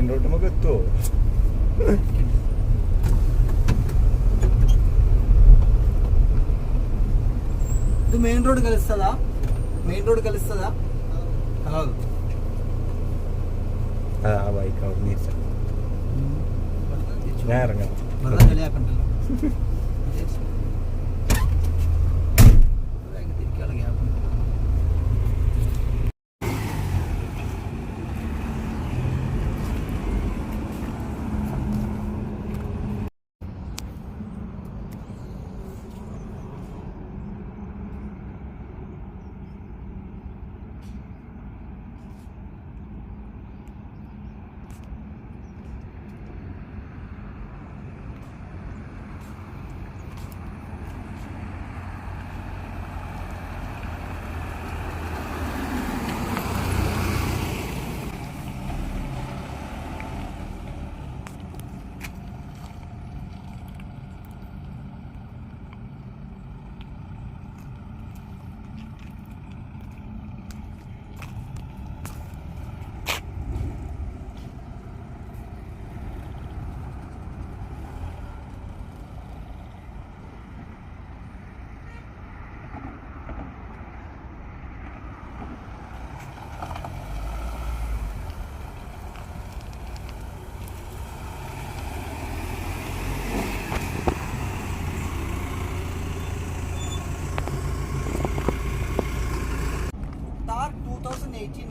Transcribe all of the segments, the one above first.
Main road ಗೊತ್ತು ಇದು main road ಕಲಿಸ್ತದ ಹೌದು ಆ ಬೈಕ್ ಅವ್ರು ನೀರು ಸರ್ ನೇರಂಗ ಕಲಿ ಹಾಕೊಂಡಲ್ಲ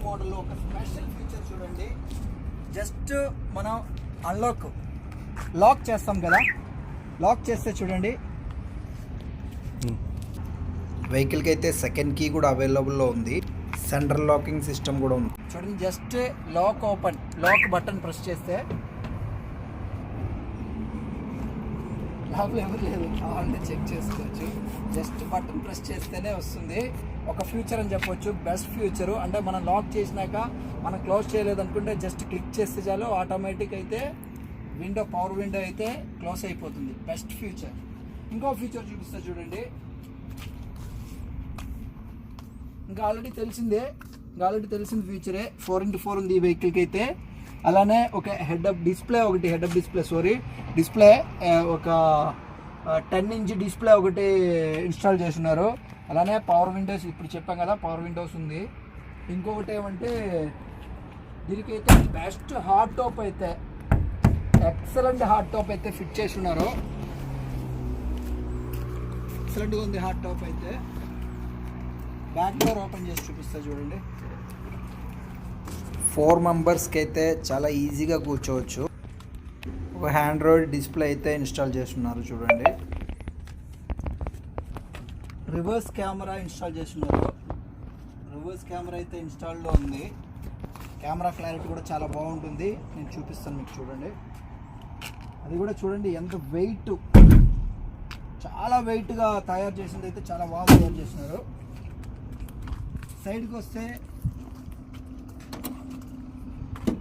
మోడల్లో ఒక స్పెషల్ ఫీచర్ చూడండి. జస్ట్ మనం లాక్ చేస్తాం కదా, లాక్ చేస్తే చూడండి వెహికల్కి అయితే సెకండ్ కీ కూడా అవైలబుల్లో ఉంది, సెంట్రల్ లాకింగ్ సిస్టమ్ కూడా ఉంది చూడండి. జస్ట్ లాక్ బటన్ ప్రెస్ చేస్తే లోపల ఎవరు లేదు, కావాలంటే చెక్ చేసుకోవచ్చు. జస్ట్ బటన్ ప్రెస్ చేస్తేనే వస్తుంది. ఒక ఫ్యూచర్ అని చెప్పొచ్చు, బెస్ట్ ఫ్యూచరు. అంటే మనం లాక్ చేసినాక మనం క్లోజ్ చేయలేదనుకుంటే జస్ట్ క్లిక్ చేస్తే చాలు ఆటోమేటిక్ అయితే పవర్ విండో అయితే క్లోజ్ అయిపోతుంది. Best future. ఇంకో ఫ్యూచర్ చూపిస్తా చూడండి. ఇంకా ఆల్రెడీ తెలిసింది ఫ్యూచరే. 4x4 ఉంది ఈ వెహికల్కి అయితే. అలానే ఒక హెడ్ అప్ డిస్ప్లే ఒక 10 ఇంచ్ డిస్ప్లే ఒకటి ఇన్స్టాల్ చేస్తున్నారు. అలానే పవర్ విండోస్, ఇప్పుడు చెప్పాం కదా పవర్ విండోస్ ఉంది. ఇంకొకటి ఏమంటే దీనికైతే బెస్ట్ హార్డ్ టాప్ అయితే, ఎక్సలెంట్ హార్డ్ టాప్ అయితే ఫిట్ చేసి ఉన్నారు. ఎక్సలెంట్గా ఉంది హార్డ్ టాప్ అయితే. బ్యాక్ డోర్ ఓపెన్ చేసి చూపిస్తా చూడండి. 4 మెంబర్స్కి అయితే చాలా ఈజీగా కూర్చోవచ్చు. ఒక ఆండ్రాయిడ్ డిస్ప్లే అయితే ఇన్స్టాల్ చేస్తున్నారు చూడండి. రివర్స్ కెమెరా ఇన్స్టాల్ చేస్తున్నారు. రివర్స్ కెమెరా అయితే ఇన్స్టాల్లో ఉంది. కెమెరా క్లారిటీ కూడా చాలా బాగుంటుంది. నేను చూపిస్తాను మీకు చూడండి. అది కూడా చూడండి ఎంత వెయిట్, చాలా వెయిట్గా తయారు చేసింది అయితే చాలా బాగా తయారు చేస్తున్నారు. సైడ్కి వస్తే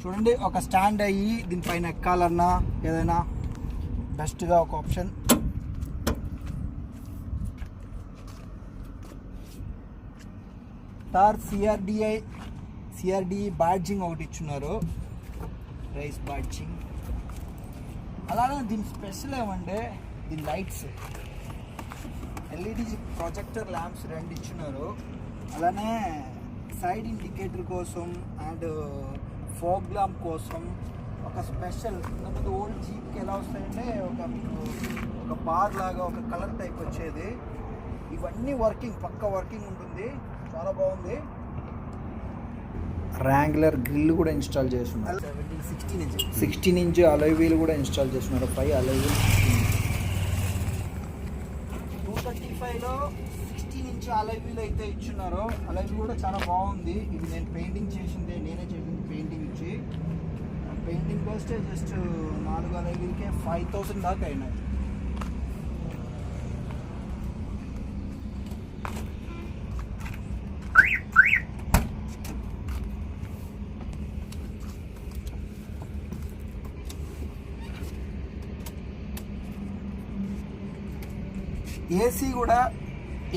చూడండి ఒక స్టాండ్ అయ్యి దీనిపైన ఎక్కాలన్నా ఏదైనా బెస్ట్గా ఒక ఆప్షన్. సిఆర్డి బ్యాడ్జింగ్ ఒకటి ఇచ్చున్నారు, రైస్ బ్యాడ్జింగ్. అలానే దీని స్పెషల్ ఏమంటే దీని లైట్స్, ఎల్ఈడి ప్రొజెక్టర్ ల్యాంప్స్ 2 ఇచ్చున్నారు. అలానే సైడ్ ఇండికేటర్ కోసం అండ్ ఫోగ్ ల్యాంప్ కోసం ఒక స్పెషల్. ఇంతకుముందు ఓల్డ్ జీప్కి ఎలా వస్తాయంటే ఒక బార్ లాగా ఒక కలర్ టైప్ వచ్చేది. ఇవన్నీ పక్క వర్కింగ్ ఉంటుంది, చాలా బాగుంది. ర్యాంగ్లర్ గ్రిల్ కూడా ఇన్స్టాల్ చేస్తున్నారు. 16 ఇంచ్ అలాయ్ వీల్ కూడా ఇన్స్టాల్ చేస్తున్నారు. 5 అలాయ్ వీల్. 235లో 16 ఇంచ్ అలాయ్ వీల్ అయితే ఇచ్చున్నారు. అలాయ్ వీల్ కూడా చాలా బాగుంది. ఇది నేనే చేసింది పెయింటింగ్ ఇచ్చి. పెయింటింగ్ వస్తే జస్ట్ 4 అలాయ్ వీల్కే 5000 దాకా అయినాయి.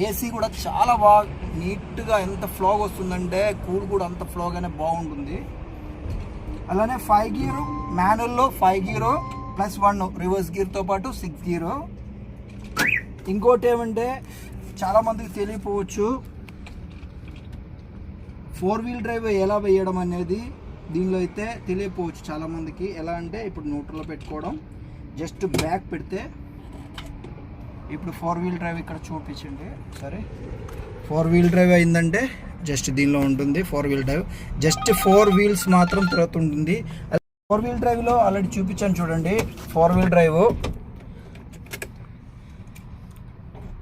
ఏసీ కూడా చాలా బాగా నీట్గా ఎంత ఫ్లోగా వస్తుందంటే కూల్ కూడా అంత ఫ్లోగానే బాగుంటుంది. అలానే 5 గియర్ మాన్యువల్లో 5 గీర్ +1 రివర్స్ గీర్తో పాటు 6 గీర్. ఇంకోటి ఏమంటే చాలామందికి తెలియపోవచ్చు 4-wheel డ్రైవ్ ఎలా వేయడం అనేది దీనిలో అయితే తెలియపోవచ్చు చాలామందికి. ఎలా అంటే ఇప్పుడు న్యూట్రల్లో పెట్టుకోవడం, జస్ట్ బ్యాక్ పెడితే ఇప్పుడు 4-wheel డ్రైవ్ ఇక్కడ చూపించండి. సరే 4-wheel డ్రైవ్ అయిందంటే జస్ట్ దీనిలో ఉంటుంది 4-wheel డ్రైవ్. జస్ట్ 4 వీల్స్ మాత్రం తిరుగుతుంటుంది. 4-wheel డ్రైవ్లో ఆల్రెడీ చూపించాను చూడండి. 4-wheel డ్రైవ్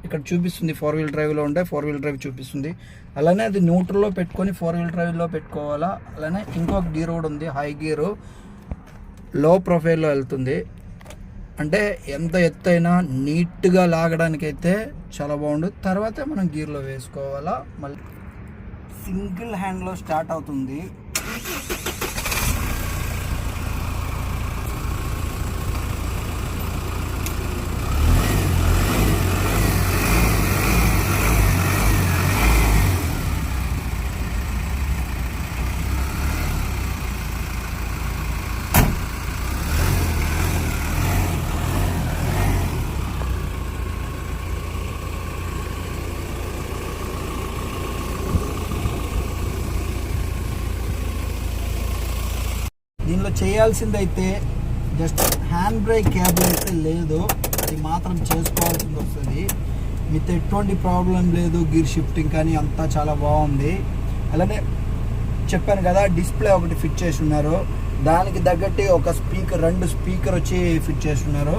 ఇక్కడ చూపిస్తుంది. 4-wheel డ్రైవ్లో ఉంటే 4-wheel డ్రైవ్ చూపిస్తుంది. అలానే అది న్యూట్రల్లో పెట్టుకొని 4-wheel డ్రైవ్లో పెట్టుకోవాలా. అలానే ఇంకొక గీర్ కూడా ఉంది, హై గీరు, లో ప్రొఫైల్లో వెళ్తుంది. అంటే ఎంత ఎత్తైనా నీట్గా లాగడానికైతే చాలా బాగుంటుంది. తర్వాత మనం గీర్లో వేసుకోవాలా. మళ్ళీ సింగిల్ హ్యాండ్లో స్టార్ట్ అవుతుంది. దీనిలో చేయాల్సిందైతే జస్ట్ హ్యాండ్ బ్రేక్ క్యాబుల్ అయితే లేదు, అది మాత్రం చేసుకోవాల్సింది వస్తుంది. మీతో ఎటువంటి ప్రాబ్లం లేదు. గీర్ షిఫ్టింగ్ కానీ అంతా చాలా బాగుంది. అలానే చెప్పాను కదా డిస్ప్లే ఒకటి ఫిట్ చేసి ఉన్నారు. దానికి తగ్గట్టు ఒక స్పీకర్, 2 స్పీకర్ వచ్చి ఫిట్ చేసి ఉన్నారు.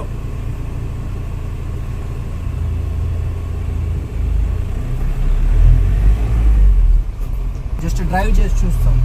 జస్ట్ డ్రైవ్ చేసి చూస్తాం.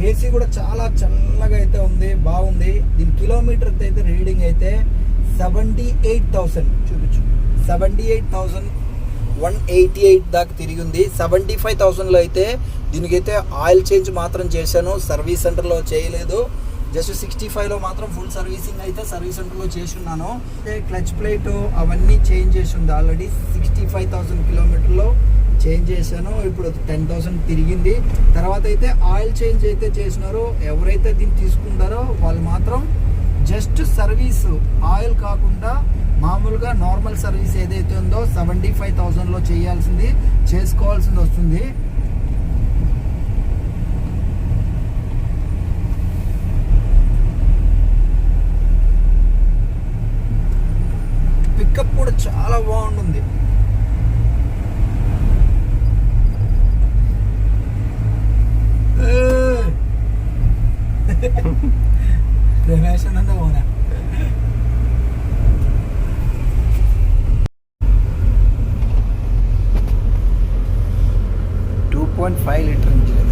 ఏసీ కూడా చాలా చల్లగా అయితే ఉంది, బాగుంది. దీని కిలోమీటర్ అయితే రీడింగ్ అయితే 78,000 చూపించు. 78,188 దాకా తిరిగి ఉంది. 75,000లో అయితే దీనికైతే ఆయిల్ చేంజ్ మాత్రం చేశాను, సర్వీస్ సెంటర్లో చేయలేదు. జస్ట్ 65లో మాత్రం ఫుల్ సర్వీసింగ్ అయితే సర్వీస్ సెంటర్లో చేసి ఉన్నాను. క్లచ్ ప్లేట్ అవన్నీ చేంజ్ చేసి ఉంది ఆల్రెడీ. 65,000 కిలోమీటర్లో చేంజ్ చేశాను. ఇప్పుడు 10,000 తిరిగింది. తర్వాత అయితే ఆయిల్ చేంజ్ అయితే చేసినారో ఎవరైతే దీన్ని తీసుకుంటారో వాళ్ళు మాత్రం జస్ట్ సర్వీస్, ఆయిల్ కాకుండా మామూలుగా నార్మల్ సర్వీస్ ఏదైతే ఉందో 75,000లో చేసుకోవాల్సింది వస్తుంది. పికప్ కూడా చాలా బాగుంటుంది. రమేషన్ అంతా పోనా 2.5 లీటర్ ఇంజిన్.